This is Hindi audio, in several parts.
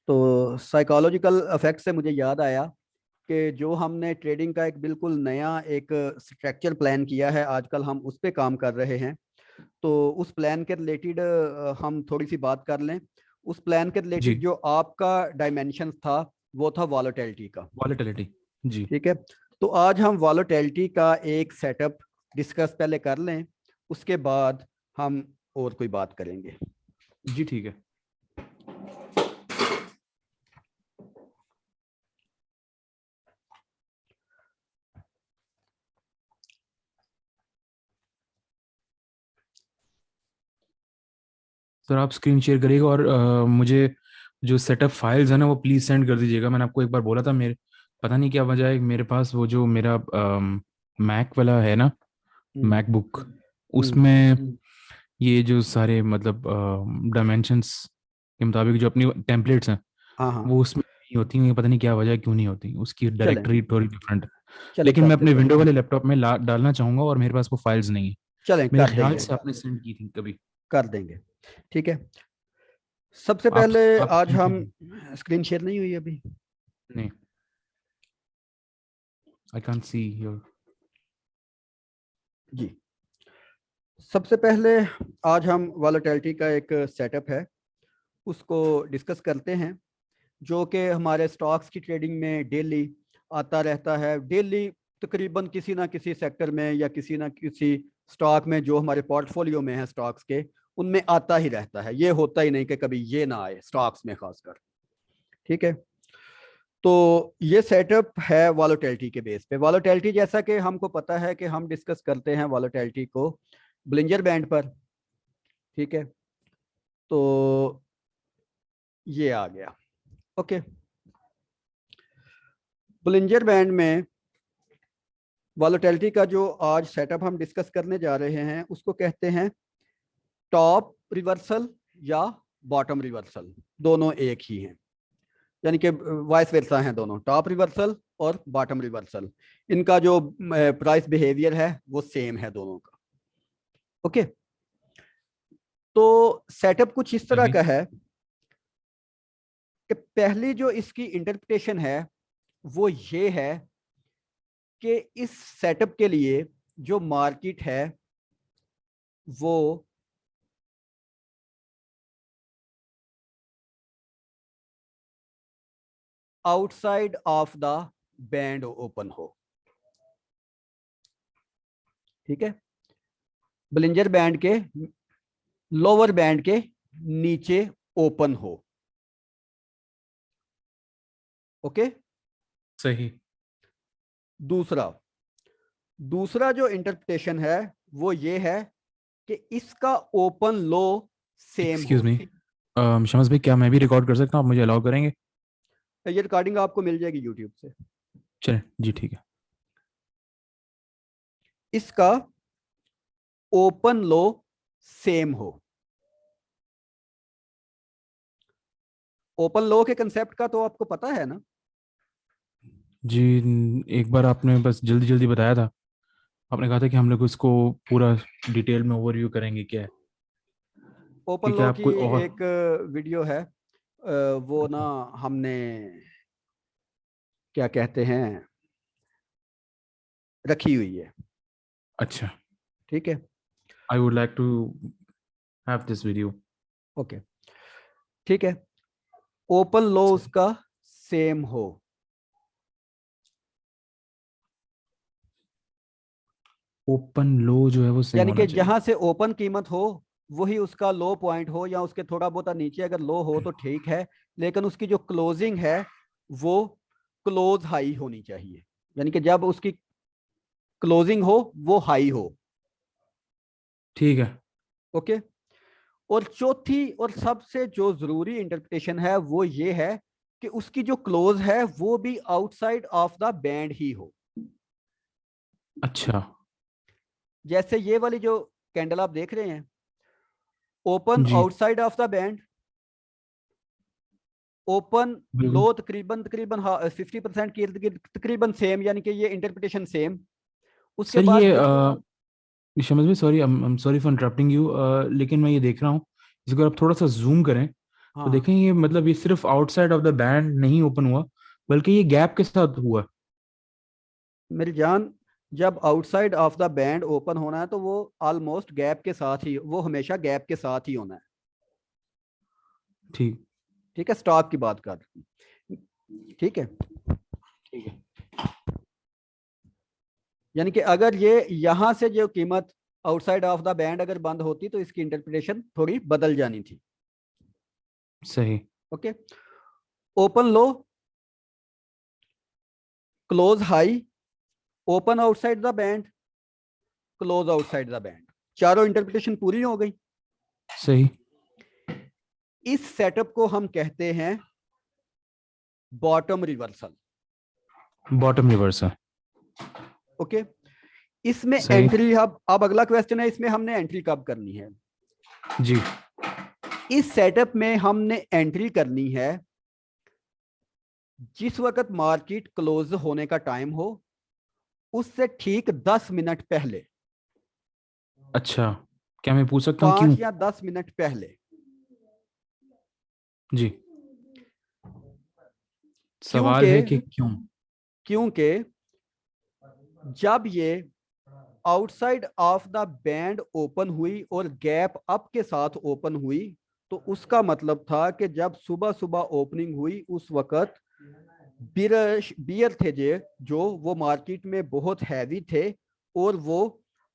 तो साइकोलॉजिकल इफेक्ट से मुझे याद आया कि जो हमने ट्रेडिंग का एक बिल्कुल नया एक स्ट्रक्चर प्लान किया है, आजकल हम उस पे काम कर रहे हैं। तो उस प्लान के रिलेटेड हम थोड़ी सी बात कर लें। उस प्लान के रिलेटेड जी। जो आपका डायमेंशन था वो था वॉलेटिलिटी का। वॉलेटिलिटी। जी। ठीक है। तो आज हम वॉलेटिलिटी का एक सेटअप डिस्कस पहले कर लें, उसके बाद हम और कोई बात करेंगे। जी ठीक है। सर आप स्क्रीन शेयर करिएगा और मुझे जो सेटअप फाइल्स है ना वो प्लीज़ सेंड कर दीजिएगा। मैंने आपको एक बार बोला था, मेरे पता नहीं क्या वजह है, मेरे पास वो जो मेरा मैक वाला है ना, हम्म। मैकबुक, हम्म। उसमें ये जो सारे मतलब डायमेंशंस के मुताबिक जो अपनी टेम्पलेट्स हैं हाँ हाँ। वो उसमें नहीं होती हैं। पता नहीं क्या वजह है, क्यों नहीं होती उसकी चलें। डायरेक्टरी थोड़ी डिफरेंट है। चलें लेकिन कर मैं अपने देते हैं। विंडो वाले लैपटॉप में डालना चाहूँगा और मेरे पास वो फाइल्स नहीं है। चलें मेरे कर ख्याल देंगे। से आपने सेंड की थी कभी। कर देंगे। ठीक है। सबसे आप पहले आप आज स्क्रीन शेयर हम, कीजिए। स्क्रीन शेयर नहीं हुई अभी। नहीं, आई कांट सी योर। जी। सबसे पहले आज हम वॉलेटिलिटी का एक सेटअप है उसको डिस्कस करते हैं, जो कि हमारे स्टॉक्स की ट्रेडिंग में डेली आता रहता है। डेली तकरीबन किसी ना किसी सेक्टर में या किसी ना किसी स्टॉक में जो हमारे पोर्टफोलियो में है स्टॉक्स के, उनमें आता ही रहता है। ये होता ही नहीं कि कभी ये ना आए स्टॉक्स में खासकर। ठीक है। तो ये सेटअप है वॉलेटिलिटी के बेस पे। वॉलेटिलिटी जैसा कि हमको पता है कि हम डिस्कस करते हैं वॉलेटिलिटी को ब्लिंजर बैंड पर। ठीक है। तो ये आ गया। ओके। ब्लिंजर बैंड में वॉलेटिलिटी का जो आज सेटअप हम डिस्कस करने जा रहे हैं उसको कहते हैं टॉप रिवर्सल या बॉटम रिवर्सल। दोनों एक ही हैं, यानी कि वाइस वर्सा हैं दोनों, टॉप रिवर्सल और बॉटम रिवर्सल। इनका जो प्राइस बिहेवियर है वो सेम है दोनों का। ओके। तो सेटअप कुछ इस तरह सही। का है कि पहली जो इसकी इंटरप्रिटेशन है वो ये है कि इस सेटअप के लिए जो मार्केट है वो outside of the band open हो। ठीक है। ब्लिंजर बैंड के लोअर बैंड के नीचे ओपन हो। ओके। सही। दूसरा दूसरा जो इंटरप्रिटेशन है वो ये है कि इसका ओपन लो सेम एक्सक्यूज हो। मी, शमस भाई क्या मैं भी रिकॉर्ड कर सकता हूँ? आप मुझे अलाउ करेंगे? ये रिकॉर्डिंग आपको मिल जाएगी यूट्यूब से। चलें जी ठीक है। इसका ओपन लो सेम हो। ओपन लो के कंसेप्ट का तो आपको पता है ना। जी, एक बार आपने बस जल्दी जल्दी बताया था। आपने कहा था कि हम लोग इसको पूरा डिटेल में ओवरव्यू करेंगे क्या है, ओपन कि क्या लो आप की कोई और। एक वीडियो है, वो ना अच्छा। हमने क्या कहते हैं रखी हुई है। अच्छा। ठीक है। I would like to have this video. Okay. ठीक है। ओपन लो सही। उसका सेम हो। ओपन लो जो है वो सेम यानी होना कि चाहिए। जहां से ओपन कीमत हो वही उसका लो पॉइंट हो, या उसके थोड़ा बहुत नीचे अगर लो हो तो ठीक है, लेकिन उसकी जो क्लोजिंग है वो क्लोज हाई होनी चाहिए। यानी कि जब उसकी क्लोजिंग हो वो हाई हो। ठीक है। ओके। और चौथी और सबसे जो जरूरी इंटरप्रिटेशन है वो ये है कि उसकी जो क्लोज है वो भी आउटसाइड ऑफ द बैंड ही हो। अच्छा। जैसे ये वाली जो कैंडल आप देख रहे हैं, open G outside of the band, open low बिल्कुल। तकरीबन तकरीबन 50% की इर्द गिर्द तकरीबन सेम, यानी कि ये इंटरप्रिटेशन सेम। उसके सर ये बाद जो शमस भाई, sorry, I am sorry for interrupting you, लेकिन मैं ये देख रहा हूँ, इसको आप थोड़ा सा जूम करें। तो हाँ देखें ये मतलब ये सिर्फ आउटसाइड ऑफ द बैंड नहीं ओपन हुआ, बल्कि ये गैप के साथ हुआ। मेरी जान, जब outside of the band open होना है तो वो ऑलमोस्ट गैप के साथ ही, वो हमेशा गैप के साथ ही होना है। ठीक। ठीक है, स्टॉक की बात कर, ठीक है। ठीक है। यानी कि अगर ये यहां से जो कीमत आउटसाइड ऑफ द बैंड अगर बंद होती तो इसकी इंटरप्रिटेशन थोड़ी बदल जानी थी। सही। Okay, open low, close high, open outside the band, close outside the band, चारों इंटरप्रिटेशन पूरी हो गई। सही। इस सेटअप को हम कहते हैं bottom reversal. Bottom reversal. Okay, इसमें सही। एंट्री, अब अगला क्वेश्चन है, इसमें हमने एंट्री कब करनी है। जी। इस सेटअप में हमने एंट्री करनी है जिस वक्त मार्केट क्लोज होने का टाइम हो उससे ठीक 10 मिनट पहले, अच्छा, क्या मैं पूछ सकता हूँ क्यों? 5 या 10 मिनट पहले। जी। सवाल क्योंकि है कि क्यों? क्योंकि जब ये outside of the band open हुई और गैप अप के साथ ओपन हुई तो उसका मतलब था कि जब सुबह सुबह ओपनिंग हुई उस वक्त बियर थे जो वो मार्केट में बहुत हैवी थे और वो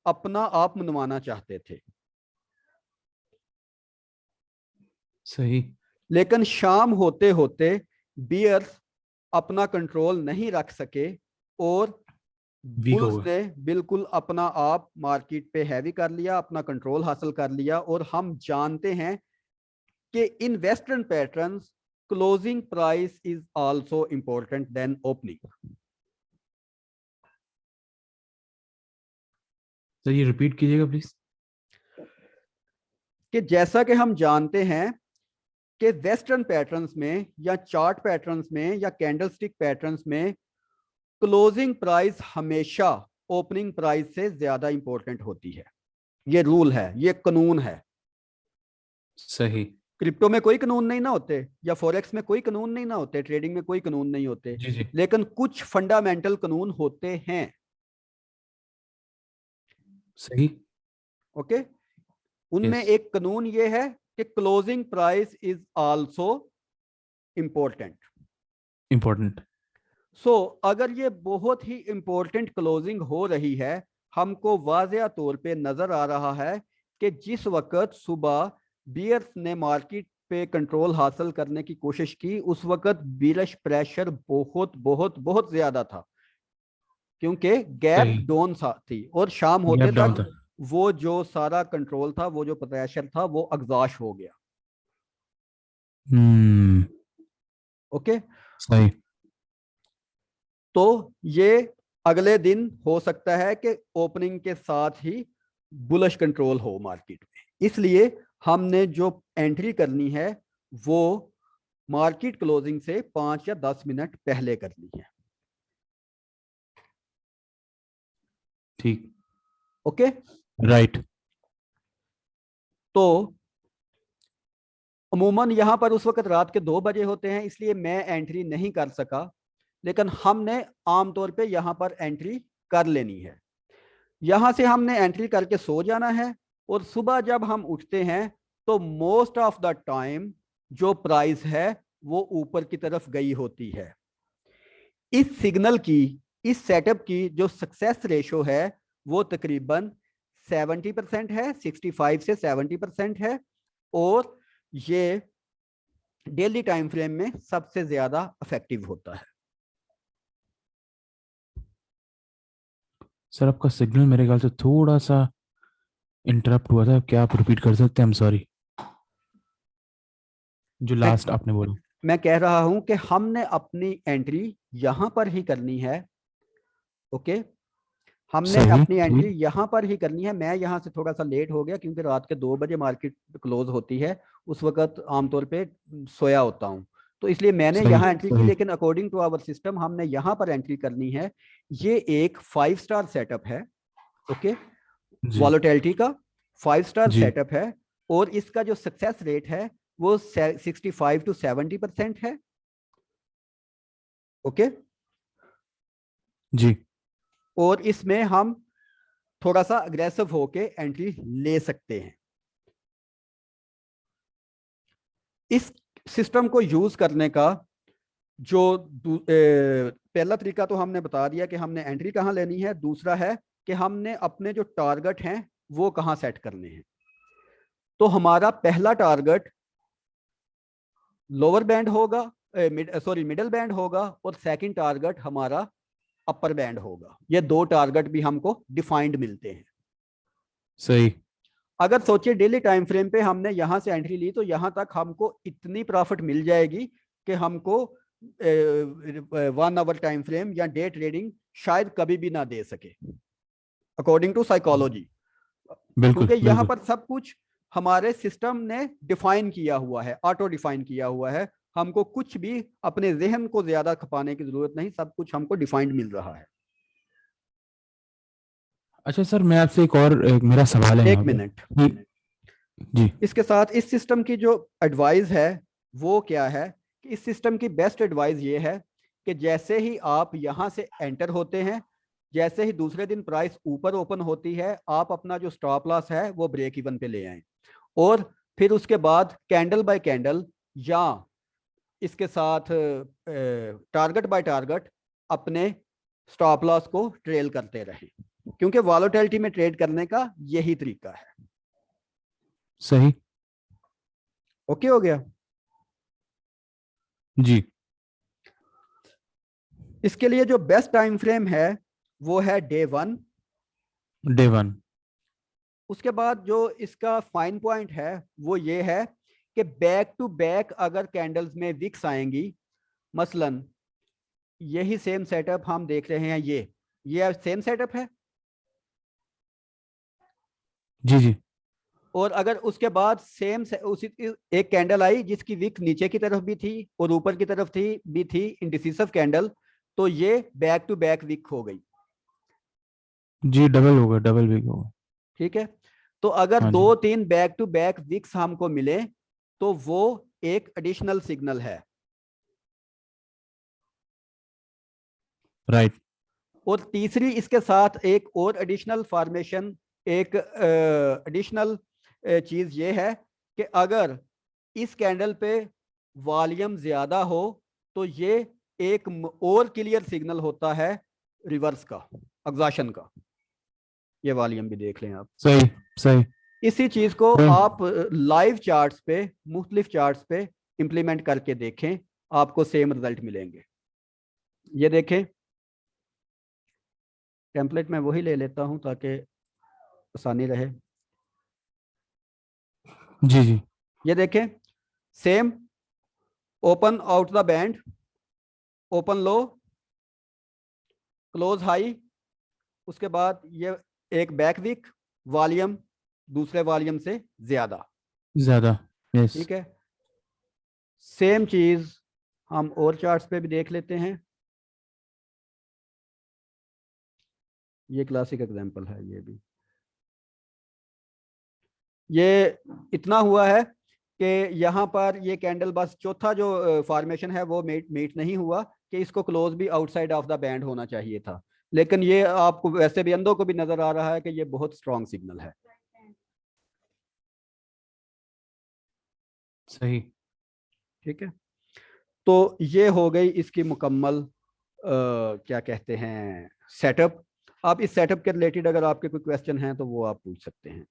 अपना आप मनवाना चाहते थे। सही। लेकिन शाम होते होते बियर्स अपना कंट्रोल नहीं रख सके और वीक हो बुल्स गए। ने बिल्कुल अपना आप मार्केट पे हैवी कर लिया, अपना कंट्रोल हासिल कर लिया। और हम जानते हैं कि in western patterns closing price is also important then opening. Sir ये रिपीट कीजिएगा प्लीज। कि जैसा कि हम जानते हैं कि वेस्टर्न पैटर्न्स में या चार्ट पैटर्न्स में या कैंडलस्टिक पैटर्न्स में क्लोजिंग प्राइस हमेशा ओपनिंग प्राइस से ज्यादा इंपॉर्टेंट होती है। ये रूल है, ये कानून है। सही। क्रिप्टो में कोई कानून नहीं ना होते, या फॉरेक्स में कोई कानून नहीं ना होते, ट्रेडिंग में कोई कानून नहीं होते, जी जी। लेकिन कुछ फंडामेंटल कानून होते हैं। सही। ओके, उनमें यस। एक कानून ये है कि closing price is also important. Important. So अगर ये बहुत ही इंपॉर्टेंट क्लोजिंग हो रही है, हमको वाज़ेह तौर पे नजर आ रहा है कि जिस वक्त सुबह बियर्स ने मार्केट पे कंट्रोल हासिल करने की कोशिश की उस वक्त बियरिश प्रेशर बहुत बहुत बहुत ज्यादा था, क्योंकि गैप सही। डाउन थी और शाम होते गैप डाउन तक था। वो जो सारा कंट्रोल था, वो जो प्रेशर था, वो एग्जॉस्ट हो गया। हम्म। ओके, सही। तो ये अगले दिन हो सकता है कि ओपनिंग के साथ ही बुलिश कंट्रोल हो मार्केट में, इसलिए हमने जो एंट्री करनी है वो मार्केट क्लोजिंग से 5 या 10 मिनट पहले करनी है। ठीक। Okay, right. तो अमूमन यहां पर उस वक्त रात के 2 बजे होते हैं, इसलिए मैं एंट्री नहीं कर सका, लेकिन हमने आमतौर पे यहां पर एंट्री कर लेनी है। यहां से हमने एंट्री करके सो जाना है और सुबह जब हम उठते हैं तो मोस्ट ऑफ द टाइम जो प्राइस है वो ऊपर की तरफ गई होती है। इस सिग्नल की, इस सेटअप की जो सक्सेस रेशो है वो तकरीबन 70% है, 65 से 70% है। और ये डेली टाइम फ्रेम में सबसे ज्यादा इफेक्टिव होता है। सर आपका सिग्नल मेरे ख्याल से थोड़ा सा इंटरप्ट हुआ था, क्या आप रिपीट कर सकते हैं? आई एम सॉरी, जो मैं लास्ट आपने बोला। मैं कह रहा हूं कि हमने अपनी एंट्री यहां पर ही करनी है। ओके, हमने सही। अपनी एंट्री ठीक। यहां पर ही करनी है। मैं यहां से थोड़ा सा लेट हो गया क्योंकि रात के 2 बजे मार्केट क्लोज होती है, उस वक्त आमतौर पे सोया होता हूं, तो इसलिए मैंने सही। यहाँ एंट्री की। सही। लेकिन अकॉर्डिंग टू आवर सिस्टम हमने यहाँ पर एंट्री करनी है। ये एक 5 स्टार सेटअप है। ओके, जी। वॉलेटिलिटी का 5 स्टार जी। सेटअप है और इसका जो सक्सेस रेट है वो 65 to 70% है। ओके, जी और इसमें हम थोड़ा सा अग्रेसिव होके एंट्री ले सकते हैं। इस सिस्टम को यूज करने का जो पहला तरीका तो हमने बता दिया कि हमने एंट्री कहाँ लेनी है। दूसरा है कि हमने अपने जो टारगेट हैं वो कहाँ सेट करने हैं। तो हमारा पहला टारगेट लोअर बैंड होगा, मिडल बैंड होगा, और सेकंड टारगेट हमारा अपर बैंड होगा। ये दो टारगेट भी हमको डिफाइंड मिलते हैं। सही। अगर सोचिए डेली टाइम फ्रेम पे हमने यहां से एंट्री ली तो यहां तक हमको इतनी प्रॉफिट मिल जाएगी कि हमको 1 आवर टाइम फ्रेम या डे ट्रेडिंग शायद कभी भी ना दे सके, अकॉर्डिंग टू साइकोलॉजी। बिल्कुल क्योंकि यहाँ बिल्कुल। पर सब कुछ हमारे सिस्टम ने डिफाइन किया हुआ है, ऑटो डिफाइन किया हुआ है। हमको कुछ भी अपने जहन को ज्यादा खपाने की जरूरत नहीं, सब कुछ हमको डिफाइंड मिल रहा है। अच्छा सर, मैं आपसे एक मेरा सवाल है एक यहाँ पे मिनट, जी। इसके साथ इस सिस्टम की जो एडवाइस है वो क्या है कि इस सिस्टम की बेस्ट एडवाइस ये है कि जैसे ही आप यहां से एंटर होते हैं, जैसे ही दूसरे दिन प्राइस ऊपर ओपन होती है, आप अपना जो स्टॉप लॉस है वो ब्रेक इवन पे ले आए, और फिर उसके बाद कैंडल बाय कैंडल या इसके साथ टारगेट बाय टारगेट अपने स्टॉप लॉस को ट्रेल करते रहें, क्योंकि वॉलेटिलिटी में ट्रेड करने का यही तरीका है। सही। ओके हो गया। जी। इसके लिए जो बेस्ट टाइम फ्रेम है वो है डे 1। डे 1। उसके बाद जो इसका फाइन पॉइंट है वो ये है कि बैक टू बैक अगर कैंडल्स में विक्स आएंगी, मसलन यही सेम सेटअप हम देख रहे हैं, ये सेम सेटअप है, जी जी। और अगर उसके बाद सेम उसी एक कैंडल आई जिसकी विक नीचे की तरफ भी थी और ऊपर की तरफ थी इंडिसिसिव कैंडल, तो ये बैक टू बैक विक हो गई। जी डबल होगा, डबल बिग होगा। ठीक है, तो अगर हाँ दो जी। तीन बैक टू बैक विक्स हमको मिले तो वो एक एडिशनल सिग्नल है। राइट। और तीसरी इसके साथ एक और एडिशनल फॉर्मेशन, एक एडिशनल चीज ये है कि अगर इस कैंडल पे वॉल्यूम ज्यादा हो तो ये एक और क्लियर सिग्नल होता है रिवर्स का, एग्जॉशन का। ये वॉल्यूम भी देख लें आप। सही सही। इसी चीज को तो आप लाइव चार्ट्स पे, मुख्तलिफ चार्ट्स पे इंप्लीमेंट करके देखें, आपको सेम रिजल्ट मिलेंगे। ये देखें, टेम्पलेट मैं वही ले लेता हूं ताकि आसानी रहे। जी जी। ये देखें, same open out the band, open low, close high, उसके बाद ये एक बैक वीक, वॉल्यूम दूसरे वॉल्यूम से ज्यादा। ज्यादा। यस। ठीक है, सेम चीज हम और चार्ट्स पे भी देख लेते हैं। ये क्लासिक एग्जांपल है। ये भी ये इतना हुआ है कि यहाँ पर ये कैंडल बस चौथा जो फॉर्मेशन है वो मीट नहीं हुआ, कि इसको क्लोज भी आउटसाइड ऑफ द बैंड होना चाहिए था, लेकिन ये आपको वैसे भी अंधों को भी नजर आ रहा है कि ये बहुत स्ट्रॉन्ग सिग्नल है। सही। ठीक है, तो ये हो गई इसकी मुकम्मल क्या कहते हैं सेटअप। आप इस सेटअप के रिलेटेड अगर आपके कोई क्वेश्चन हैं तो वो आप पूछ सकते हैं।